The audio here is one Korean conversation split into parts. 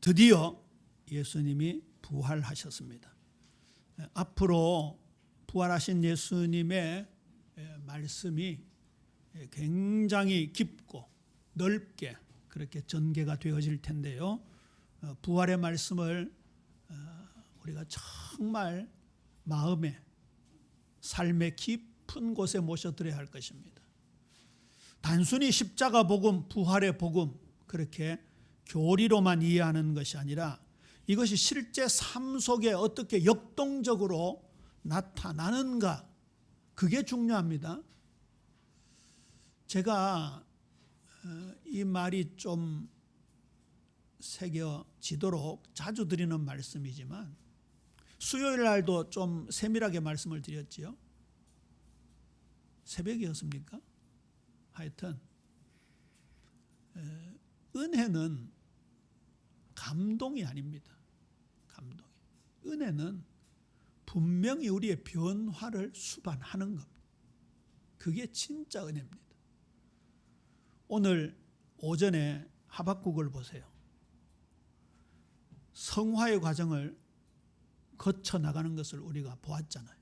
드디어 예수님이 부활하셨습니다. 앞으로 부활하신 예수님의 말씀이 굉장히 깊고 넓게 그렇게 전개가 되어질 텐데요. 부활의 말씀을 우리가 정말 마음에, 삶의 깊은 곳에 모셔드려야 할 것입니다. 단순히 십자가 복음, 부활의 복음 그렇게 교리로만 이해하는 것이 아니라 이것이 실제 삶 속에 어떻게 역동적으로 나타나는가, 그게 중요합니다. 제가 이 말이 좀 새겨지도록 자주 드리는 말씀이지만 수요일 날도 좀 세밀하게 말씀을 드렸지요. 새벽이었습니까? 하여튼 은혜는 감동이 아닙니다. 감동이. 은혜는 분명히 우리의 변화를 수반하는 겁니다. 그게 진짜 은혜입니다. 오늘 오전에 하박국을 보세요. 성화의 과정을 거쳐 나가는 것을 우리가 보았잖아요.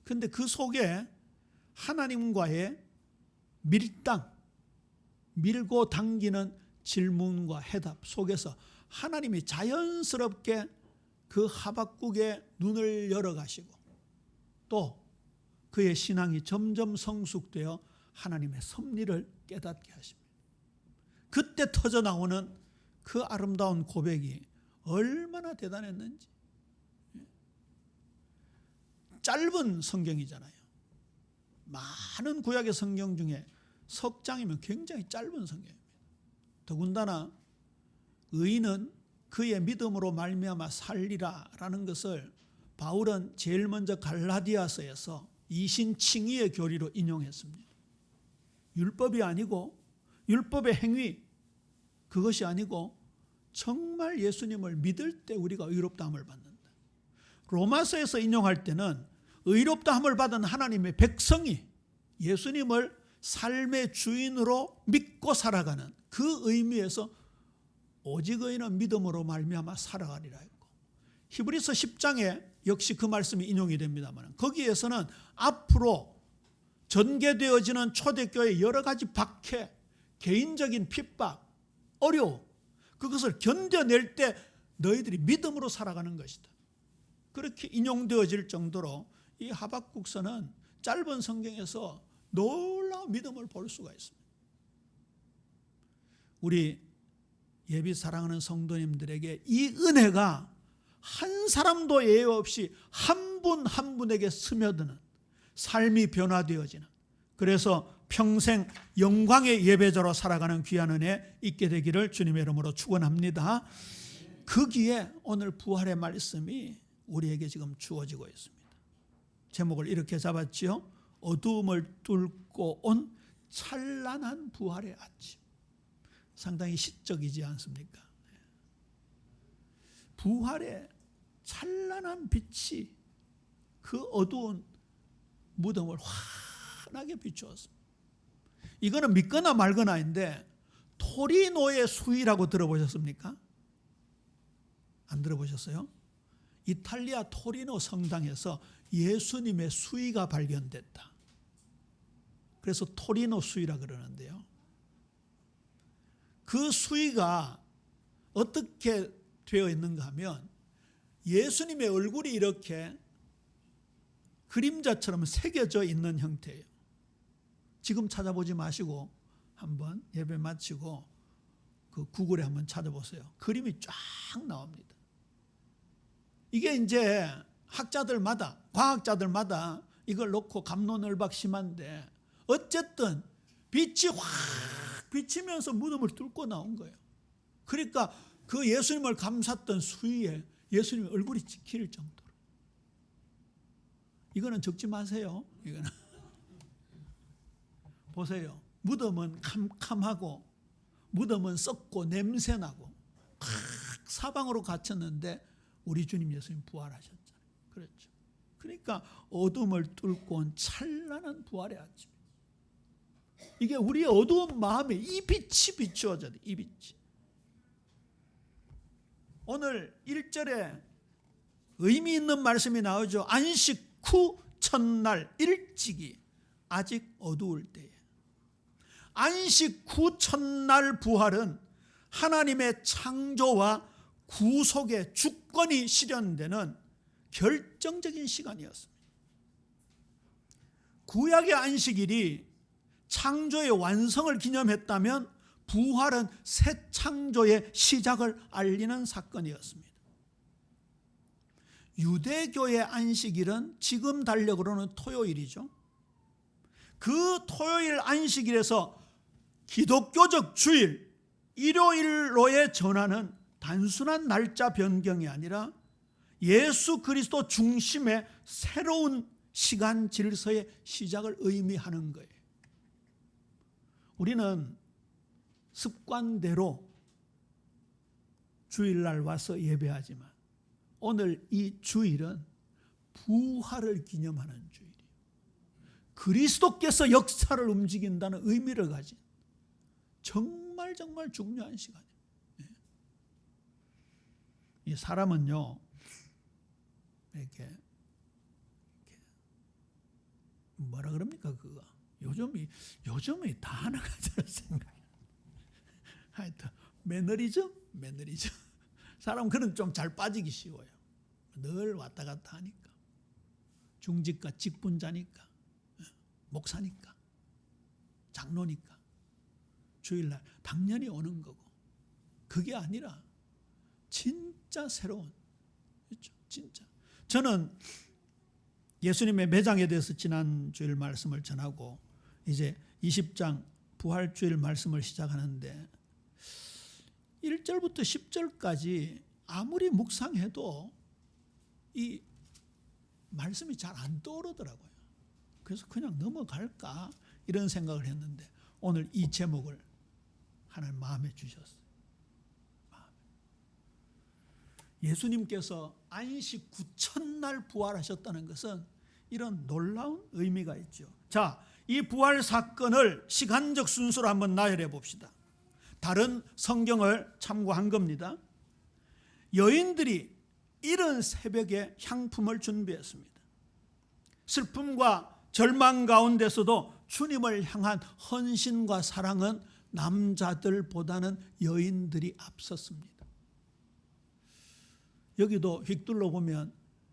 그런데 그 속에 하나님과의 밀당, 밀고 당기는 질문과 해답 속에서 하나님이 자연스럽게 그 하박국의 눈을 열어가시고 또 그의 신앙이 점점 성숙되어 하나님의 섭리를 깨닫게 하십니다. 그때 터져나오는 그 아름다운 고백이 얼마나 대단했는지. 짧은 성경이잖아요. 많은 구약의 성경 중에 석 장이면 굉장히 짧은 성경입니다. 더군다나 의인은 그의 믿음으로 말미암아 살리라라는 것을 바울은 제일 먼저 갈라디아서에서 이신칭의의 교리로 인용했습니다. 율법이 아니고 율법의 행위, 그것이 아니고 정말 예수님을 믿을 때 우리가 의롭다함을 받는다. 로마서에서 인용할 때는 의롭다함을 받은 하나님의 백성이 예수님을 삶의 주인으로 믿고 살아가는 그 의미에서 오직 의인은 믿음으로 말미암아 살아가리라 했고, 히브리서 10장에 역시 그 말씀이 인용이 됩니다만 거기에서는 앞으로 전개되어지는 초대교회의 여러 가지 박해, 개인적인 핍박, 어려움, 그것을 견뎌낼 때 너희들이 믿음으로 살아가는 것이다. 그렇게 인용되어질 정도로 이 하박국서는 짧은 성경에서 놀라운 믿음을 볼 수가 있습니다. 우리 예비 사랑하는 성도님들에게 이 은혜가 한 사람도 예외 없이 한 분 한 분에게 스며드는 삶이 변화되어지는, 그래서 평생 영광의 예배자로 살아가는 귀한 은혜 있게 되기를 주님의 이름으로 축원합니다. 거기에 오늘 부활의 말씀이 우리에게 지금 주어지고 있습니다. 제목을 이렇게 잡았지요. 어두움을 뚫고 온 찬란한 부활의 아침. 상당히 시적이지 않습니까? 부활의 찬란한 빛이 그 어두운 무덤을 환하게 비추었습니다. 이거는 믿거나 말거나인데 토리노의 수위라고 들어보셨습니까? 안 들어보셨어요? 이탈리아 토리노 성당에서 예수님의 수위가 발견됐다. 그래서 토리노 수위라 그러는데요. 그 수위가 어떻게 되어 있는가 하면 예수님의 얼굴이 이렇게 그림자처럼 새겨져 있는 형태예요. 지금 찾아보지 마시고 한번 예배 마치고 그 구글에 한번 찾아보세요. 그림이 쫙 나옵니다. 이게 이제 학자들마다, 과학자들마다 이걸 놓고 갑론을박심한데 어쨌든 빛이 확 비치면서 무덤을 뚫고 나온 거예요. 그러니까 그 예수님을 감쌌던 수위에 예수님의 얼굴이 찍힐 정도로. 이거는 적지 마세요. 이거는 보세요. 무덤은 캄캄하고 무덤은 썩고 냄새나고 사방으로 갇혔는데 우리 주님 예수님 부활하셨잖아요. 그렇죠. 그러니까 어둠을 뚫고 온 찬란한 부활의 아침. 이게 우리의 어두운 마음에 이 빛이 비추어져야 돼. 이 빛이. 오늘 1절에 의미 있는 말씀이 나오죠. 안식 후 첫날 일찍이 아직 어두울 때에. 안식 후 첫날 부활은 하나님의 창조와 구속의 주권이 실현되는 결정적인 시간이었습니다. 구약의 안식일이 창조의 완성을 기념했다면 부활은 새 창조의 시작을 알리는 사건이었습니다. 유대교의 안식일은 지금 달력으로는 토요일이죠. 그 토요일 안식일에서 기독교적 주일, 일요일로의 전환은 단순한 날짜 변경이 아니라 예수 그리스도 중심의 새로운 시간 질서의 시작을 의미하는 거예요. 우리는 습관대로 주일날 와서 예배하지만 오늘 이 주일은 부활을 기념하는 주일이에요. 그리스도께서 역사를 움직인다는 의미를 가진 정말 중요한 시간이에요. 이 사람은요, 이렇게 뭐라 그럽니까 그거? 요즘이 다 하나가 잘 생각해요. 하여튼 매너리즘. 사람 그런 좀 잘 빠지기 쉬워요. 늘 왔다 갔다 하니까. 중직과 직분자니까, 목사니까, 장로니까 주일날 당연히 오는 거고. 그게 아니라 진짜 새로운, 그렇죠? 진짜. 저는 예수님의 매장에 대해서 지난 주일 말씀을 전하고 이제 20장 부활주일 말씀을 시작하는데 1절부터 10절까지 아무리 묵상해도 이 말씀이 잘 안 떠오르더라고요. 그래서 그냥 넘어갈까 이런 생각을 했는데 오늘 이 제목을 하나님 마음에 주셨어요. 예수님께서 안식 후 첫날 부활하셨다는 것은 이런 놀라운 의미가 있죠. 자, 이 부활 사건을 시간적 순서로 한번 나열해 봅시다. 다른 성경을 참고한 겁니다. 여인들이 이른 새벽에 향품을 준비했습니다. 슬픔과 절망 가운데서도 주님을 향한 헌신과 사랑은 남자들보다는 여인들이 앞섰습니다. 여기도 휙둘러 보면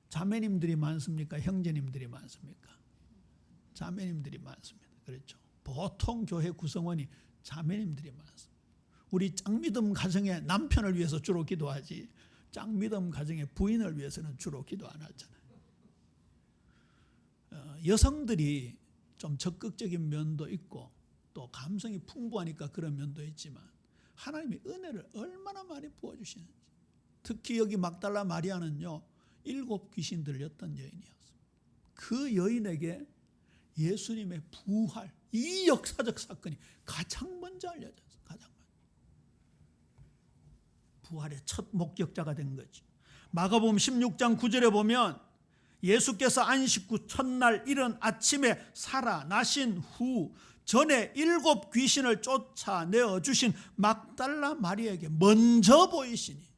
자매님들이 많습니까? 형제님들이 많습니까? 자매님들이 많습니다. 그렇죠. 보통 교회 구성원이 자매님들이 많습니다. 우리 짱믿음 가정의 남편을 위해서 주로 기도하지 짱믿음 가정의 부인을 위해서는 주로 기도 안 하잖아요. 여성들이 좀 적극적인 면도 있고 또 감성이 풍부하니까 그런 면도 있지만 하나님이 은혜를 얼마나 많이 부어주시는지. 특히 여기 막달라 마리아는요 7 귀신 들렸던 여인이었습니다. 그 여인에게 예수님의 부활, 이 역사적 사건이 가장 먼저 알려졌어요. 가장 먼저. 부활의 첫 목격자가 된 거죠. 마가복음 16장 9절에 보면 예수께서 안식 후 첫날 이른 아침에 살아나신 후 전에 7 귀신을 쫓아내어 주신 막달라 마리아에게 먼저 보이시니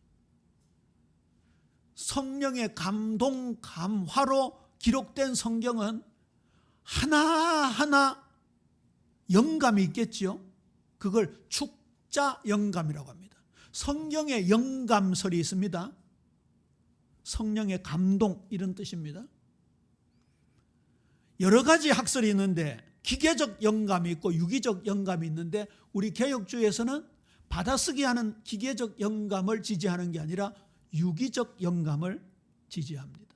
성령의 감동 감화로 기록된 성경은 하나하나 영감이 있겠지요. 그걸 축자 영감이라고 합니다. 성경에 영감설이 있습니다. 성령의 감동 이런 뜻입니다. 여러 가지 학설이 있는데 기계적 영감이 있고 유기적 영감이 있는데 우리 개혁주의에서는 받아쓰기 하는 기계적 영감을 지지하는 게 아니라 유기적 영감을 지지합니다.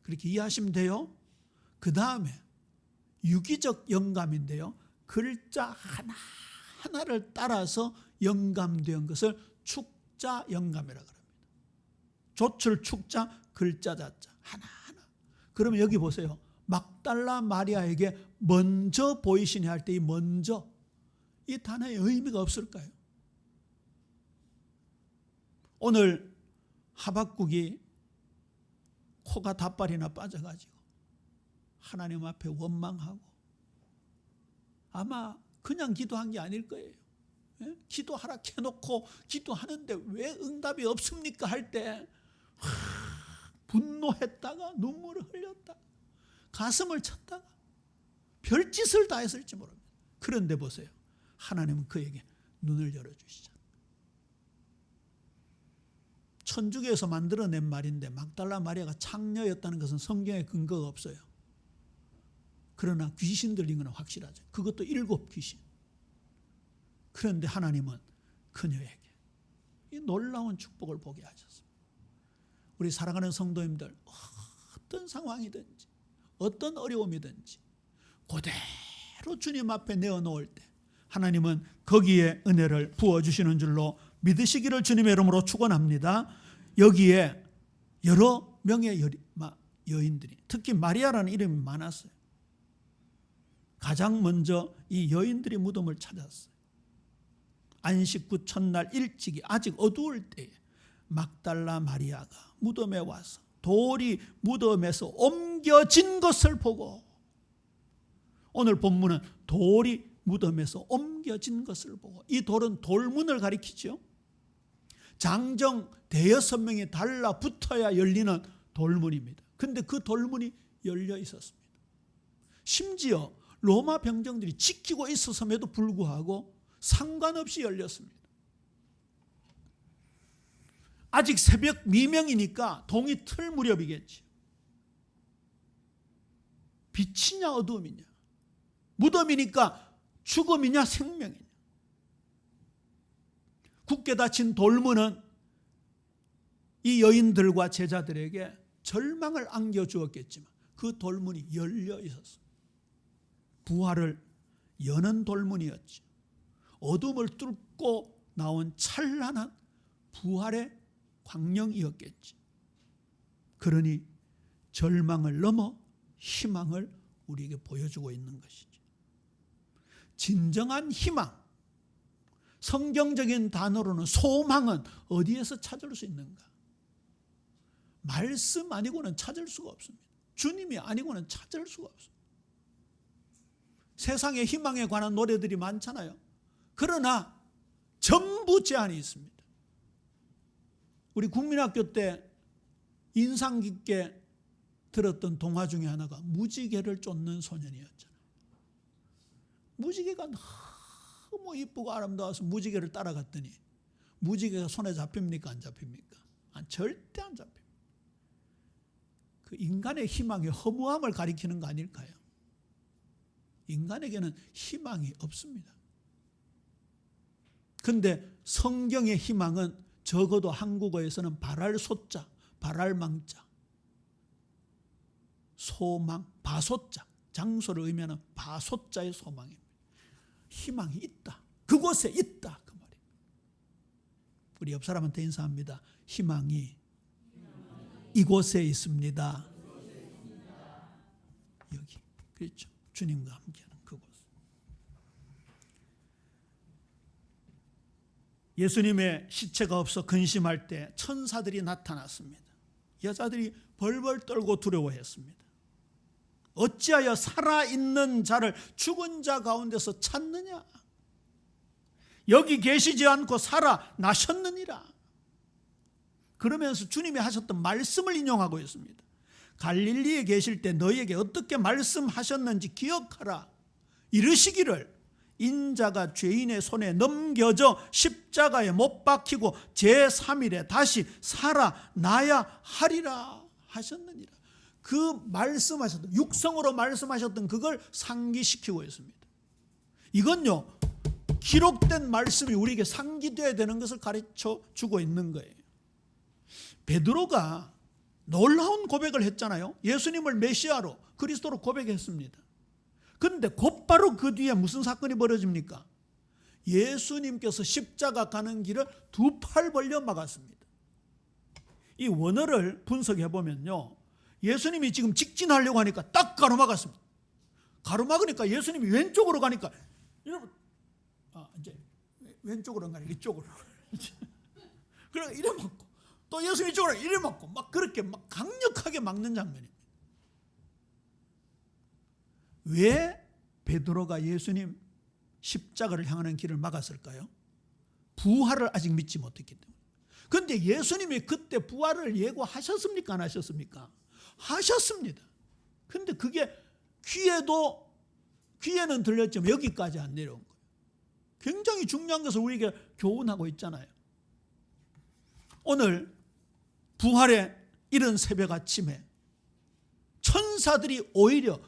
그렇게 이해하시면 돼요. 그 다음에 유기적 영감인데요. 글자 하나하나를 따라서 영감된 것을 축자 영감이라고 합니다. 조출 축자 글자 자자 하나하나. 그러면 여기 보세요. 막달라 마리아에게 먼저 보이시니 할 때 이 먼저 이 단어의 의미가 없을까요? 오늘 하박국이 코가 닷발이나 빠져가지고 하나님 앞에 원망하고 아마 그냥 기도한 게 아닐 거예요. 기도하라 해놓고 기도하는데 왜 응답이 없습니까? 할 때 분노했다가 눈물을 흘렸다가 가슴을 쳤다가 별짓을 다 했을지 모릅니다. 그런데 보세요. 하나님은 그에게 눈을 열어주시잖아요. 천주교에서 만들어낸 말인데 막달라 마리아가 창녀였다는 것은 성경에 근거가 없어요. 그러나 귀신 들린 건 확실하죠. 그것도 7 귀신. 그런데 하나님은 그녀에게 이 놀라운 축복을 보게 하셨습니다. 우리 사랑하는 성도님들, 어떤 상황이든지 어떤 어려움이든지 그대로 주님 앞에 내어놓을 때 하나님은 거기에 은혜를 부어주시는 줄로 믿으시기를 주님의 이름으로 축원합니다. 여기에 여러 명의 여인들이, 특히 마리아라는 이름이 많았어요. 가장 먼저 이 여인들이 무덤을 찾았어요. 안식구 첫날 일찍이 아직 어두울 때에 막달라 마리아가 무덤에 와서 돌이 무덤에서 옮겨진 것을 보고, 오늘 본문은 돌이 무덤에서 옮겨진 것을 보고, 이 돌은 돌문을 가리키죠. 장정 5명이 달라붙어야 열리는 돌문입니다. 그런데 그 돌문이 열려 있었습니다. 심지어 로마 병정들이 지키고 있었음에도 불구하고 상관없이 열렸습니다. 아직 새벽 미명이니까 동이 틀 무렵이겠지. 빛이냐 어두움이냐, 무덤이니까 죽음이냐 생명이냐. 굳게 닫힌 돌문은 이 여인들과 제자들에게 절망을 안겨주었겠지만 그 돌문이 열려 있었습니다. 부활을 여는 돌문이었죠. 어둠을 뚫고 나온 찬란한 부활의 광령이었겠지. 그러니 절망을 넘어 희망을 우리에게 보여주고 있는 것이죠. 진정한 희망, 성경적인 단어로는 소망은 어디에서 찾을 수 있는가? 말씀 아니고는 찾을 수가 없습니다. 주님이 아니고는 찾을 수가 없습니다. 세상의 희망에 관한 노래들이 많잖아요. 그러나 전부 제한이 있습니다. 우리 국민학교 때 인상 깊게 들었던 동화 중에 하나가 무지개를 쫓는 소년이었잖아요. 무지개가 너무 이쁘고 아름다워서 무지개를 따라갔더니 무지개가 손에 잡힙니까? 안 잡힙니까? 절대 안 잡힙니다. 그 인간의 희망의 허무함을 가리키는 거 아닐까요? 인간에게는 희망이 없습니다. 그런데 성경의 희망은 적어도 한국어에서는 바랄 소자, 바랄 망자, 소망, 바소자, 장소를 의미하는 바소자의 소망입니다. 희망이 있다. 그곳에 있다. 그 말입니다. 우리 옆 사람한테 인사합니다. 희망이 이곳에 있습니다. 여기. 그렇죠. 주님과 함께하는 그곳. 예수님의 시체가 없어 근심할 때 천사들이 나타났습니다. 여자들이 벌벌 떨고 두려워했습니다. 어찌하여 살아있는 자를 죽은 자 가운데서 찾느냐? 여기 계시지 않고 살아나셨느니라. 그러면서 주님이 하셨던 말씀을 인용하고 있습니다. 갈릴리에 계실 때 너희에게 어떻게 말씀하셨는지 기억하라. 이르시기를 인자가 죄인의 손에 넘겨져 십자가에 못 박히고 제3일에 다시 살아나야 하리라 하셨느니라. 그 말씀하셨던, 육성으로 말씀하셨던 그걸 상기시키고 있습니다. 이건요, 기록된 말씀이 우리에게 상기되어야 되는 것을 가르쳐 주고 있는 거예요. 베드로가 놀라운 고백을 했잖아요. 예수님을 메시아로, 그리스도로 고백했습니다. 그런데 곧바로 그 뒤에 무슨 사건이 벌어집니까? 예수님께서 십자가 가는 길을 2팔 벌려 막았습니다. 이 원어를 분석해 보면요, 예수님이 지금 직진하려고 하니까 딱 가로막았습니다. 가로막으니까 예수님이 왼쪽으로 가니까 여러분, 이제 왼쪽으로 가니까 이쪽으로 그러니까 이래 막고, 또 예수님 이쪽으로 이래 막고, 막 그렇게 막 강력하게 막는 장면입니다. 왜 베드로가 예수님 십자가를 향하는 길을 막았을까요? 부활을 아직 믿지 못했기 때문에. 그런데 예수님이 그때 부활을 예고하셨습니까? 안 하셨습니까? 하셨습니다. 그런데 그게 귀에는 들렸지만 여기까지 안 내려온 거예요. 굉장히 중요한 것을 우리에게 교훈하고 있잖아요. 오늘 부활의 이른 새벽 아침에 천사들이 오히려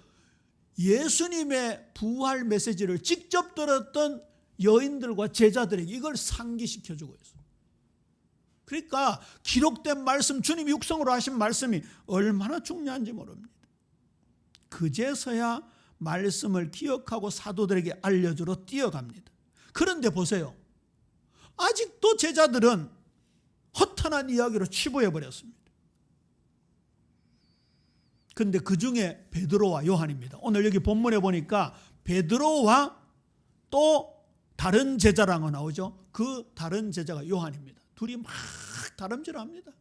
예수님의 부활 메시지를 직접 들었던 여인들과 제자들에게 이걸 상기시켜주고 있어요. 그러니까 기록된 말씀, 주님이 육성으로 하신 말씀이 얼마나 중요한지 모릅니다. 그제서야 말씀을 기억하고 사도들에게 알려주러 뛰어갑니다. 그런데 보세요. 아직도 제자들은 허탄한 이야기로 치부해버렸습니다. 그런데 그 중에 베드로와 요한입니다. 오늘 여기 본문에 보니까 베드로와 또 다른 제자라고 나오죠. 그 다른 제자가 요한입니다. 둘이 막 다름질합니다.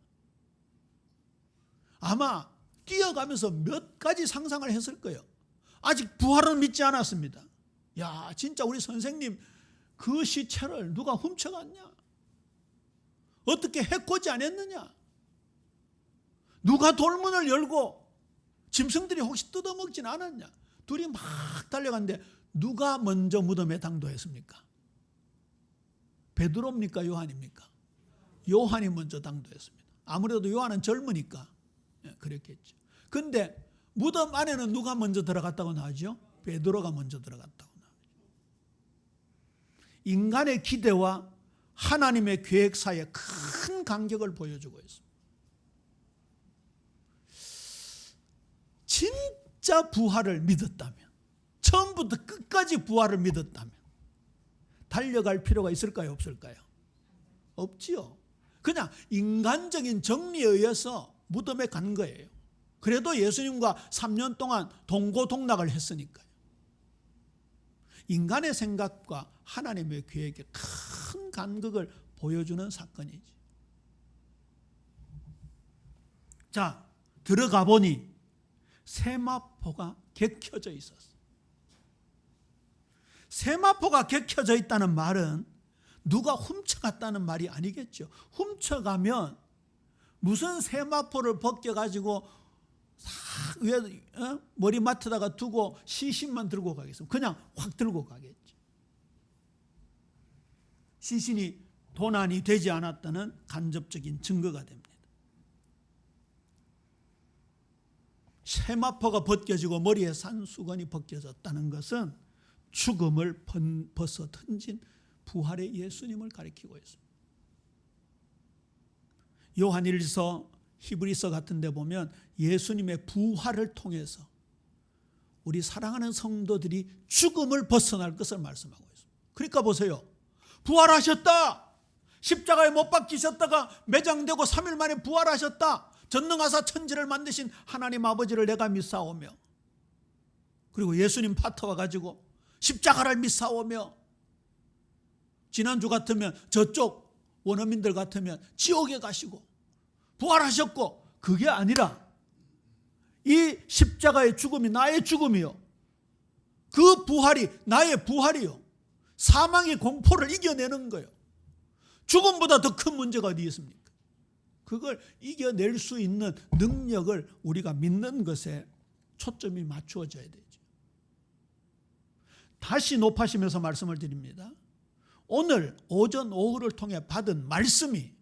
아마 뛰어가면서 몇 가지 상상을 했을 거예요. 아직 부활은 믿지 않았습니다. 야, 진짜 우리 선생님 그 시체를 누가 훔쳐갔냐? 어떻게 해코지 안 했느냐? 누가 돌문을 열고 짐승들이 혹시 뜯어먹진 않았냐? 둘이 막 달려갔는데 누가 먼저 무덤에 당도했습니까? 베드로입니까? 요한입니까? 요한이 먼저 당도했습니다. 아무래도 요한은 젊으니까 그랬겠죠. 그런데 무덤 안에는 누가 먼저 들어갔다고 나오죠? 베드로가 먼저 들어갔다고 나오죠. 인간의 기대와 하나님의 계획 사이에 큰 간격을 보여주고 있습니다. 진짜 부활을 믿었다면, 처음부터 끝까지 부활을 믿었다면 달려갈 필요가 있을까요? 없을까요? 없지요. 그냥 인간적인 정리에 의해서 무덤에 간 거예요. 그래도 예수님과 3년 동안 동고동락을 했으니까요. 인간의 생각과 하나님의 계획에 큰 간극을 보여주는 사건이지. 자, 들어가 보니 세마포가 객켜져 있었어. 세마포가 객켜져 있다는 말은 누가 훔쳐갔다는 말이 아니겠죠. 훔쳐가면 무슨 세마포를 벗겨가지고 싹 위에 머리맡에다가 두고 시신만 들고 가겠습니까? 그냥 확 들고 가겠죠. 시신이 도난이 되지 않았다는 간접적인 증거가 됩니다. 세마포가 벗겨지고 머리에 산수건이 벗겨졌다는 것은 죽음을 벗어 던진 부활의 예수님을 가리키고 있습니다. 요한일서, 히브리서 같은 데 보면 예수님의 부활을 통해서 우리 사랑하는 성도들이 죽음을 벗어날 것을 말씀하고 있습니다. 그러니까 보세요. 부활하셨다. 십자가에 못 박히셨다가 매장되고 3일 만에 부활하셨다. 전능하사 천지를 만드신 하나님 아버지를 내가 믿사오며, 그리고 예수님 파트와 가지고 십자가를 믿사오며, 지난주 같으면 저쪽 원어민들 같으면 지옥에 가시고 부활하셨고, 그게 아니라 이 십자가의 죽음이 나의 죽음이요, 그 부활이 나의 부활이요, 사망의 공포를 이겨내는 거예요. 죽음보다 더 큰 문제가 어디 있습니까? 그걸 이겨낼 수 있는 능력을 우리가 믿는 것에 초점이 맞추어져야 되죠. 다시 높아지면서 말씀을 드립니다. 오늘 오전 오후를 통해 받은 말씀이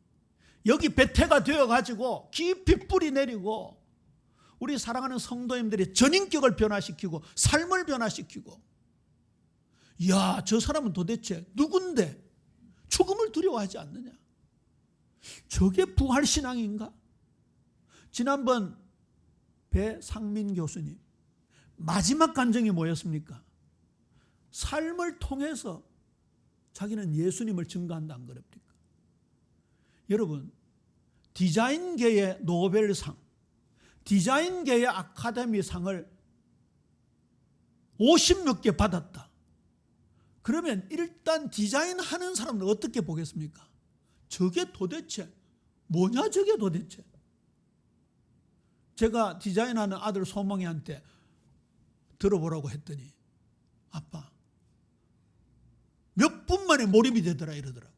여기 배태가 되어가지고 깊이 뿌리 내리고 우리 사랑하는 성도님들의 전인격을 변화시키고 삶을 변화시키고, 이야, 저 사람은 도대체 누군데 죽음을 두려워하지 않느냐? 저게 부활신앙인가? 지난번 배상민 교수님 마지막 간증이 뭐였습니까? 삶을 통해서 자기는 예수님을 증거한다 안 그럽니까? 여러분, 디자인계의 노벨상, 디자인계의 아카데미상을 50몇 개 받았다. 그러면 일단 디자인하는 사람은 어떻게 보겠습니까? 저게 도대체 뭐냐, 저게 도대체. 제가 디자인하는 아들 소몽이한테 들어보라고 했더니 아빠 몇 분 만에 몰입이 되더라 이러더라고요.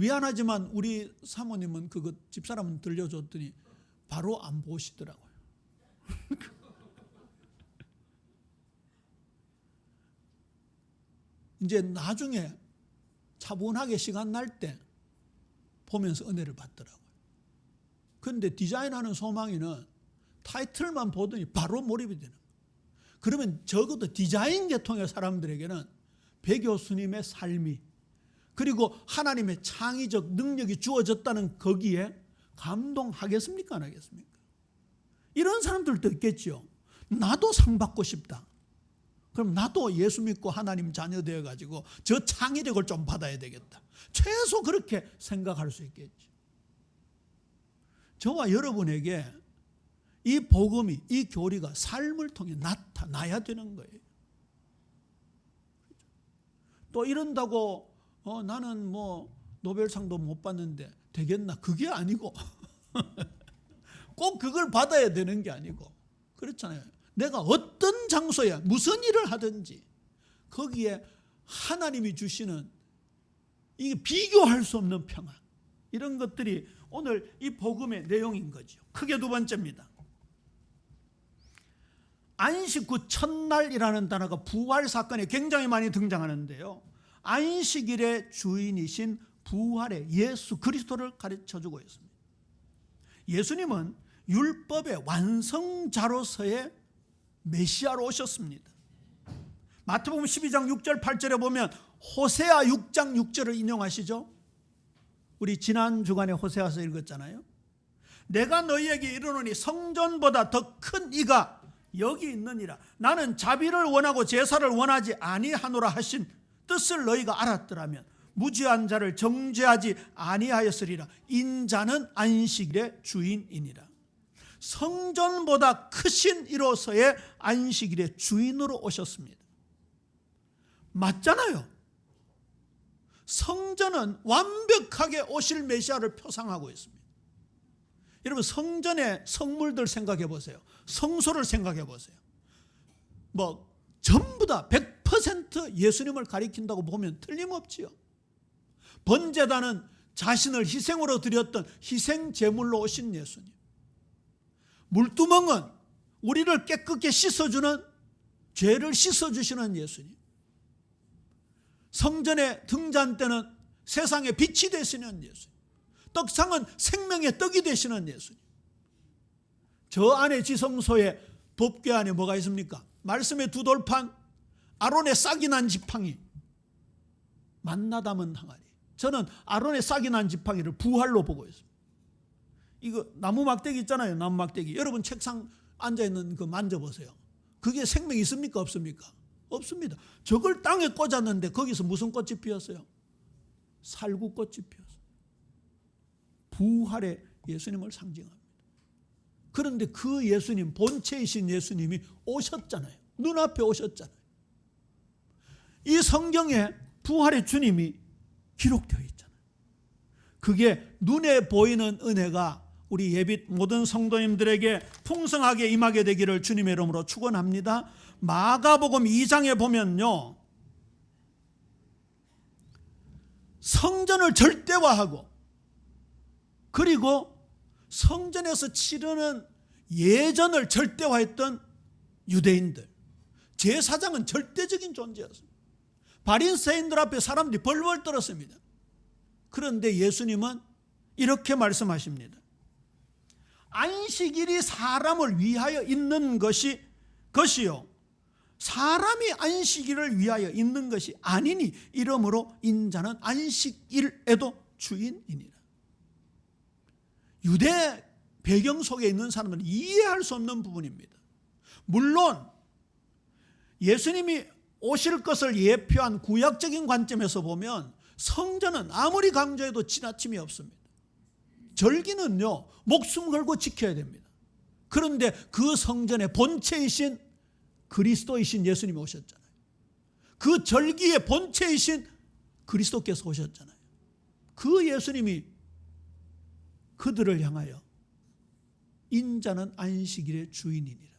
미안하지만 우리 사모님은 그거 집사람은 들려줬더니 바로 안 보시더라고요. 이제 나중에 차분하게 시간 날 때 보면서 은혜를 받더라고요. 그런데 디자인하는 소망이는 타이틀만 보더니 바로 몰입이 되는 거예요. 그러면 적어도 디자인 계통의 사람들에게는 배 교수님의 삶이, 그리고 하나님의 창의적 능력이 주어졌다는 거기에 감동하겠습니까? 안 하겠습니까? 이런 사람들도 있겠죠. 나도 상 받고 싶다. 그럼 나도 예수 믿고 하나님 자녀 되어가지고 저 창의력을 좀 받아야 되겠다. 최소 그렇게 생각할 수 있겠죠. 저와 여러분에게 이 복음이, 이 교리가 삶을 통해 나타나야 되는 거예요. 또 이런다고 나는 뭐 노벨상도 못 받는데 되겠나? 그게 아니고 꼭 그걸 받아야 되는 게 아니고, 그렇잖아요. 내가 어떤 장소에 무슨 일을 하든지 거기에 하나님이 주시는 이게 비교할 수 없는 평안, 이런 것들이 오늘 이 복음의 내용인 거죠. 크게 두 번째입니다. 안식 후 첫날이라는 단어가 부활 사건에 굉장히 많이 등장하는데요. 안식일의 주인이신 부활의 예수 그리스도를 가르쳐주고 있습니다. 예수님은 율법의 완성자로서의 메시아로 오셨습니다. 마태복음 12장 6절 8절에 보면 호세아 6장 6절을 인용하시죠. 우리 지난 주간에 호세아서 읽었잖아요. 내가 너희에게 이르노니 성전보다 더 큰 이가 여기 있느니라. 나는 자비를 원하고 제사를 원하지 아니하노라 하신 뜻을 너희가 알았더라면 무죄한 자를 정죄하지 아니하였으리라. 인자는 안식일의 주인이니라. 성전보다 크신 이로서의 안식일의 주인으로 오셨습니다. 맞잖아요. 성전은 완벽하게 오실 메시아를 표상하고 있습니다. 여러분, 성전의 성물들 생각해 보세요. 성소를 생각해 보세요. 뭐 전부 다 100% 예수님을 가리킨다고 보면 틀림없지요. 번제단은 자신을 희생으로 드렸던 희생 제물로 오신 예수님. 물두멍은 우리를 깨끗게 씻어주는, 죄를 씻어주시는 예수님. 성전의 등잔대는 세상의 빛이 되시는 예수님. 떡상은 생명의 떡이 되시는 예수님. 저 안에 지성소에 법궤 안에 뭐가 있습니까? 말씀의 두 돌판, 아론의 싹이 난 지팡이, 만나 담은 항아리. 저는 아론의 싹이 난 지팡이를 부활로 보고 있습니다. 이거 나무 막대기 있잖아요. 나무 막대기. 여러분 책상 앉아있는 그 만져보세요. 그게 생명이 있습니까? 없습니까? 없습니다. 저걸 땅에 꽂았는데 거기서 무슨 꽃이 피었어요? 살구꽃이 피었어요. 부활의 예수님을 상징합니다. 그런데 그 예수님, 본체이신 예수님이 오셨잖아요. 눈앞에 오셨잖아요. 이 성경에 부활의 주님이 기록되어 있잖아요. 그게 눈에 보이는 은혜가 우리 예빛 모든 성도님들에게 풍성하게 임하게 되기를 주님의 이름으로 축원합니다. 마가복음 2장에 보면요, 성전을 절대화하고 그리고 성전에서 치르는 예전을 절대화했던 유대인들, 제사장은 절대적인 존재였습니다. 바리새인들 앞에 사람들이 벌벌 떨었습니다. 그런데 예수님은 이렇게 말씀하십니다. 안식일이 사람을 위하여 있는 것이요, 사람이 안식일을 위하여 있는 것이 아니니 이러므로 인자는 안식일에도 주인이니라. 유대 배경 속에 있는 사람은 이해할 수 없는 부분입니다. 물론 예수님이 오실 것을 예표한 구약적인 관점에서 보면 성전은 아무리 강조해도 지나침이 없습니다. 절기는요, 목숨 걸고 지켜야 됩니다. 그런데 그 성전의 본체이신 그리스도이신 예수님이 오셨잖아요. 그 절기의 본체이신 그리스도께서 오셨잖아요. 그 예수님이 그들을 향하여 인자는 안식일의 주인이니라.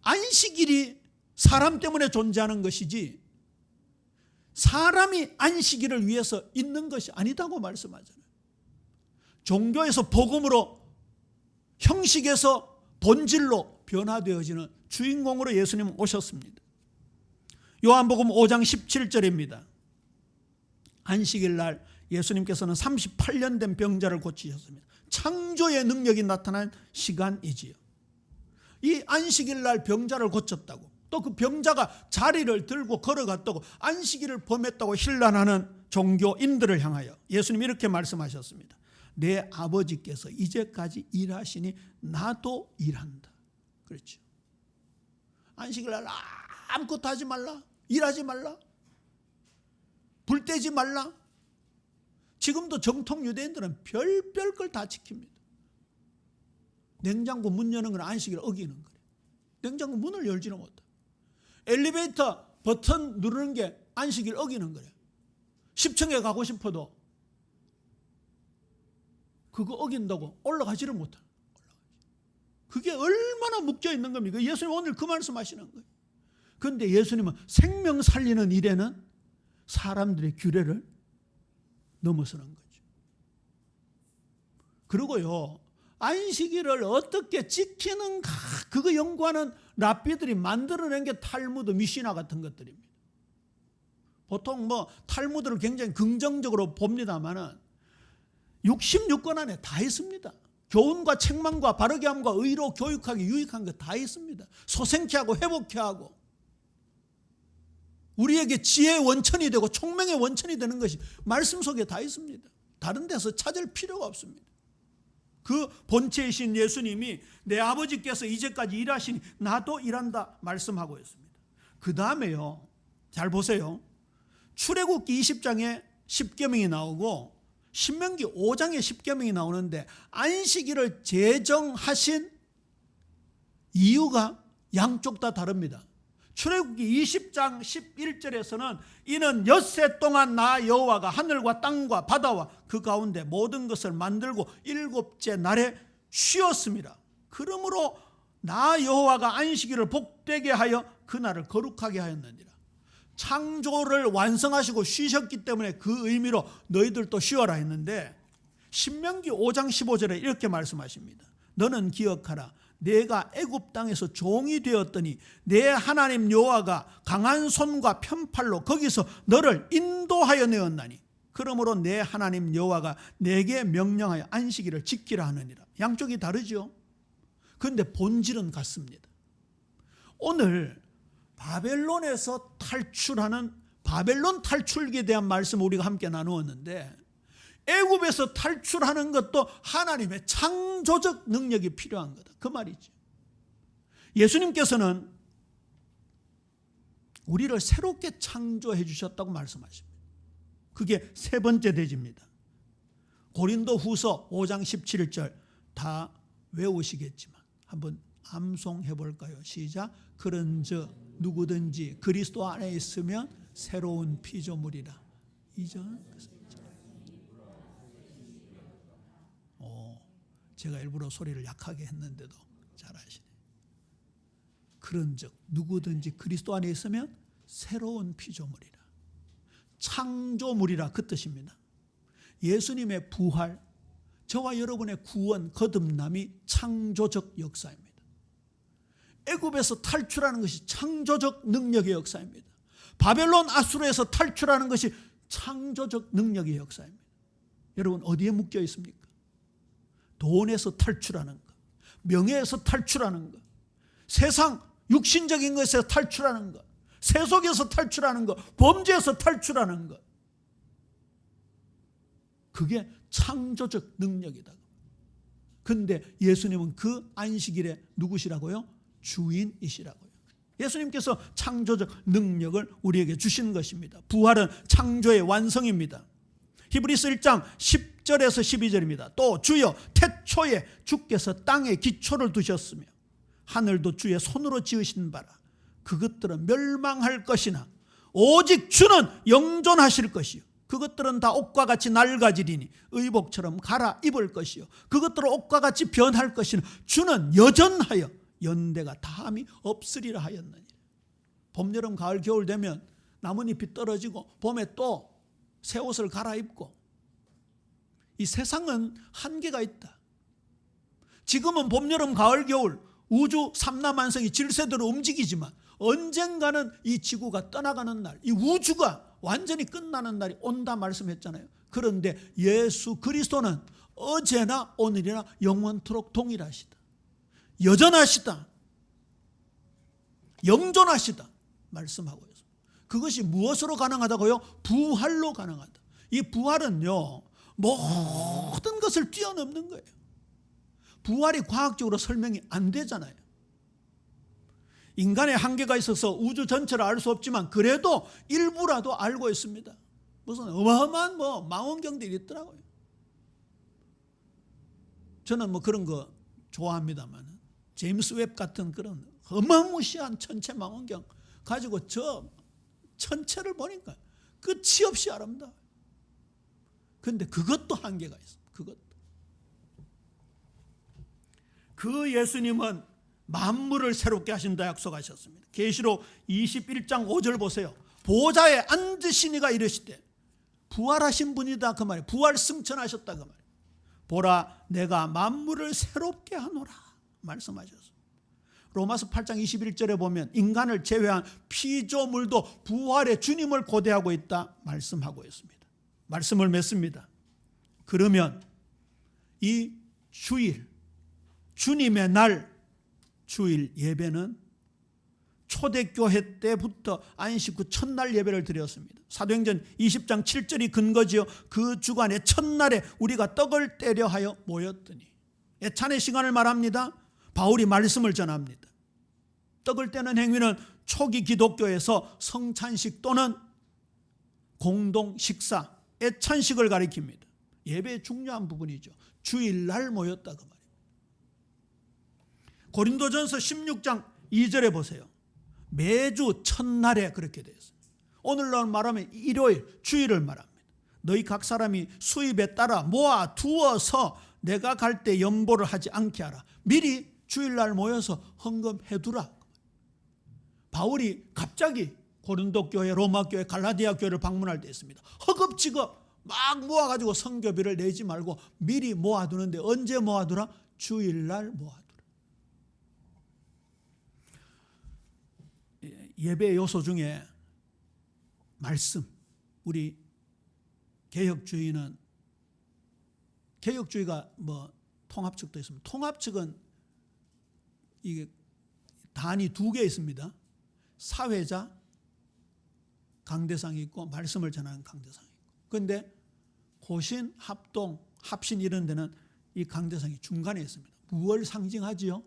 안식일이 사람 때문에 존재하는 것이지 사람이 안식일을 위해서 있는 것이 아니다고 말씀하잖아요. 종교에서 복음으로, 형식에서 본질로 변화되어지는 주인공으로 예수님은 오셨습니다. 요한복음 5장 17절입니다. 안식일 날 예수님께서는 38년 된 병자를 고치셨습니다. 창조의 능력이 나타난 시간이지요. 이 안식일 날 병자를 고쳤다고, 또 그 병자가 자리를 들고 걸어갔다고, 안식일을 범했다고 힐난하는 종교인들을 향하여 예수님이 이렇게 말씀하셨습니다. 내 아버지께서 이제까지 일하시니 나도 일한다. 그렇죠. 안식일 날 아무것도 하지 말라, 일하지 말라, 불 떼지 말라. 지금도 정통 유대인들은 별별 걸 다 지킵니다. 냉장고 문 여는 건 안식일을 어기는 거예요. 냉장고 문을 열지는 못해. 엘리베이터 버튼 누르는 게 안식일 어기는 거예요. 10층에 가고 싶어도 그거 어긴다고 올라가지를 못해. 그게 얼마나 묶여 있는 겁니까? 예수님 오늘 그 말씀하시는 거예요. 그런데 예수님은 생명 살리는 일에는 사람들의 규례를 넘어서는 거죠. 그리고요, 안식일을 어떻게 지키는가, 그거 연구하는 랍비들이 만들어낸 게 탈무드, 미시나 같은 것들입니다. 보통 탈무드를 굉장히 긍정적으로 봅니다만은 66권 안에 다 있습니다. 교훈과 책망과 바르게 함과 의로 교육하기 유익한 거 다 있습니다. 소생케 하고 회복케 하고 우리에게 지혜의 원천이 되고 총명의 원천이 되는 것이 말씀 속에 다 있습니다. 다른 데서 찾을 필요가 없습니다. 그 본체이신 예수님이 내 아버지께서 이제까지 일하시니 나도 일한다 말씀하고 있습니다. 그 다음에요, 잘 보세요. 출애굽기 20장에 10계명이 나오고 신명기 5장에 10계명이 나오는데 안식일을 제정하신 이유가 양쪽 다 다릅니다. 출애굽기 20장 11절에서는 이는 엿새 동안 나 여호와가 하늘과 땅과 바다와 그 가운데 모든 것을 만들고 일곱째 날에 쉬었습니다. 그러므로 나 여호와가 안식일을 복되게 하여 그날을 거룩하게 하였느니라. 창조를 완성하시고 쉬셨기 때문에 그 의미로 너희들도 쉬어라 했는데 신명기 5장 15절에 이렇게 말씀하십니다. 너는 기억하라. 내가 애굽 땅에서 종이 되었더니 내 하나님 여호와가 강한 손과 편팔로 거기서 너를 인도하여 내었나니 그러므로 내 하나님 여호와가 내게 명령하여 안식일을 지키라 하느니라. 양쪽이 다르죠. 그런데 본질은 같습니다. 오늘 바벨론에서 탈출하는 바벨론 탈출기에 대한 말씀을 우리가 함께 나누었는데 애굽에서 탈출하는 것도 하나님의 창조적 능력이 필요한 거다. 그 말이죠. 예수님께서는 우리를 새롭게 창조해 주셨다고 말씀하십니다. 그게 세 번째 대지입니다. 고린도후서 5장 17절 다 외우시겠지만 한번 암송해 볼까요? 시작. 그런즉 누구든지 그리스도 안에 있으면 새로운 피조물이라. 이전 제가 일부러 소리를 약하게 했는데도 잘하시네. 그런즉 누구든지 그리스도 안에 있으면 새로운 피조물이라. 창조물이라 그 뜻입니다. 예수님의 부활, 저와 여러분의 구원, 거듭남이 창조적 역사입니다. 애굽에서 탈출하는 것이 창조적 능력의 역사입니다. 바벨론 아수르에서 탈출하는 것이 창조적 능력의 역사입니다. 여러분 어디에 묶여 있습니까? 돈에서 탈출하는 것, 명예에서 탈출하는 것, 세상 육신적인 것에서 탈출하는 것, 세속에서 탈출하는 것, 범죄에서 탈출하는 것, 그게 창조적 능력이다. 그런데 예수님은 그 안식일에 누구시라고요? 주인이시라고요. 예수님께서 창조적 능력을 우리에게 주신 것입니다. 부활은 창조의 완성입니다. 히브리서 1장 10절에서 12절입니다. 또 주여 태초에 주께서 땅에 기초를 두셨으며 하늘도 주의 손으로 지으신 바라. 그것들은 멸망할 것이나 오직 주는 영존하실 것이요. 그것들은 다 옷과 같이 낡아지리니 의복처럼 갈아입을 것이요. 그것들은 옷과 같이 변할 것이나 주는 여전하여 연대가 다함이 없으리라 하였느니라. 봄, 여름, 가을, 겨울 되면 나뭇잎이 떨어지고 봄에 또 새 옷을 갈아입고, 이 세상은 한계가 있다. 지금은 봄, 여름, 가을, 겨울 우주 삼라만성이 질서대로 움직이지만 언젠가는 이 지구가 떠나가는 날, 이 우주가 완전히 끝나는 날이 온다 말씀했잖아요. 그런데 예수 그리스도는 어제나 오늘이나 영원토록 동일하시다. 여전하시다. 영존하시다 말씀하고 있습니다. 그것이 무엇으로 가능하다고요? 부활로 가능하다. 이 부활은요, 모든 것을 뛰어넘는 거예요. 부활이 과학적으로 설명이 안 되잖아요. 인간의 한계가 있어서 우주 전체를 알 수 없지만 그래도 일부라도 알고 있습니다. 무슨 어마어마한 망원경들이 있더라고요. 저는 그런 거 좋아합니다만 제임스 웹 같은 그런 어마무시한 천체 망원경 가지고 저 천체를 보니까 끝이 없이 아름다워요. 그런데 그것도 한계가 있어요. 그것도. 그 예수님은 만물을 새롭게 하신다 약속하셨습니다. 계시록 21장 5절 보세요. 보좌에 앉으신 이가 이르시되, 부활하신 분이다 그 말이에요. 부활 승천하셨다 그 말이에요. 보라, 내가 만물을 새롭게 하노라 말씀하셨습니다. 로마서 8장 21절에 보면 인간을 제외한 피조물도 부활의 주님을 고대하고 있다 말씀하고 있습니다. 말씀을 맺습니다. 그러면 이 주일, 주님의 날 주일 예배는 초대교회 때부터 안식 후 첫날 예배를 드렸습니다. 사도행전 20장 7절이 근거지요. 그 주간의 첫날에 우리가 떡을 떼려 하여 모였더니, 애찬의 시간을 말합니다. 바울이 말씀을 전합니다. 떡을 떼는 행위는 초기 기독교에서 성찬식 또는 공동 식사, 애찬식을 가리킵니다. 예배의 중요한 부분이죠. 주일날 모였다 그 말이에요. 고린도전서 16장 2절에 보세요. 매주 첫날에 그렇게 되어 있어요. 오늘날 말하면 일요일, 주일을 말합니다. 너희 각 사람이 수입에 따라 모아 두어서 내가 갈 때 연보를 하지 않게 하라. 미리 주일날 모여서 헌금해 두라. 바울이 갑자기 고린도 교회, 로마 교회, 갈라디아 교회를 방문할 때 있습니다. 허겁지겁 막 모아가지고 선교비를 내지 말고 미리 모아두는데 언제 모아두라? 주일날 모아두라. 예배 요소 중에 말씀, 우리 개혁주의는 개혁주의가 통합측도 있습니다. 통합측은 이게 단이 두 개 있습니다. 사회자 강대상이 있고 말씀을 전하는 강대상이 있고. 그런데 고신, 합동, 합신 이런 데는 이 강대상이 중간에 있습니다. 무엇을 상징하지요?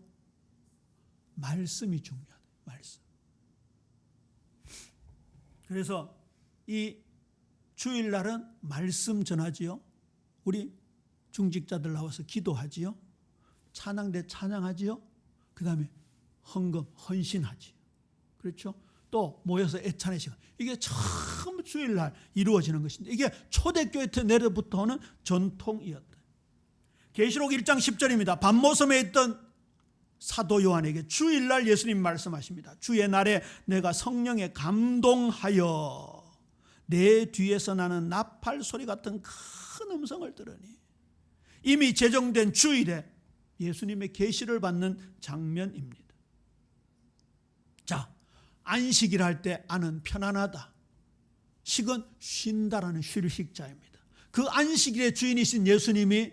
말씀이 중요하다. 말씀. 그래서 이 주일날은 말씀 전하지요. 우리 중직자들 나와서 기도하지요. 찬양대 찬양하지요. 그 다음에 헌금, 헌신하지요. 그렇죠? 또 모여서 애찬의 시간. 이게 처음 주일날 이루어지는 것인데 이게 초대교회 때 내려부터는 전통이었다. 계시록 1장 10절입니다. 밤모섬에 있던 사도 요한에게 주일날 예수님 말씀하십니다. 주의 날에 내가 성령에 감동하여 내 뒤에서 나는 나팔 소리 같은 큰 음성을 들으니, 이미 제정된 주일에 예수님의 계시를 받는 장면입니다. 자, 안식일 할 때 아는 편안하다. 식은 쉰다라는 쉴식자입니다. 그 안식일의 주인이신 예수님이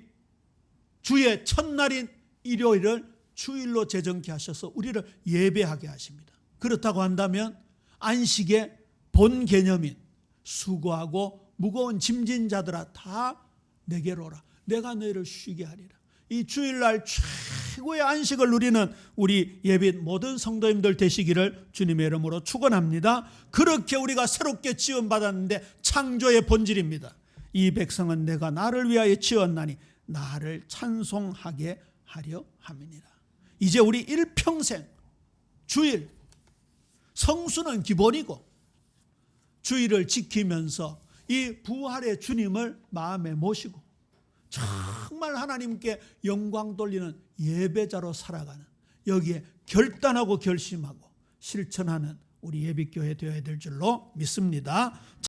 주의 첫날인 일요일을 주일로 제정케 하셔서 우리를 예배하게 하십니다. 그렇다고 한다면 안식의 본 개념인 수고하고 무거운 짐진 자들아 다 내게로 오라. 내가 너희를 쉬게 하리라. 이 주일날 최고의 안식을 누리는 우리 예비인 모든 성도님들 되시기를 주님의 이름으로 축원합니다. 그렇게 우리가 새롭게 지원받았는데 창조의 본질입니다. 이 백성은 내가 나를 위하여 지었나니 나를 찬송하게 하려 함이니라. 이제 우리 일평생 주일, 성수는 기본이고 주일을 지키면서 이 부활의 주님을 마음에 모시고 정말 하나님께 영광 돌리는 예배자로 살아가는, 여기에 결단하고 결심하고 실천하는 우리 예비교회 되어야 될 줄로 믿습니다.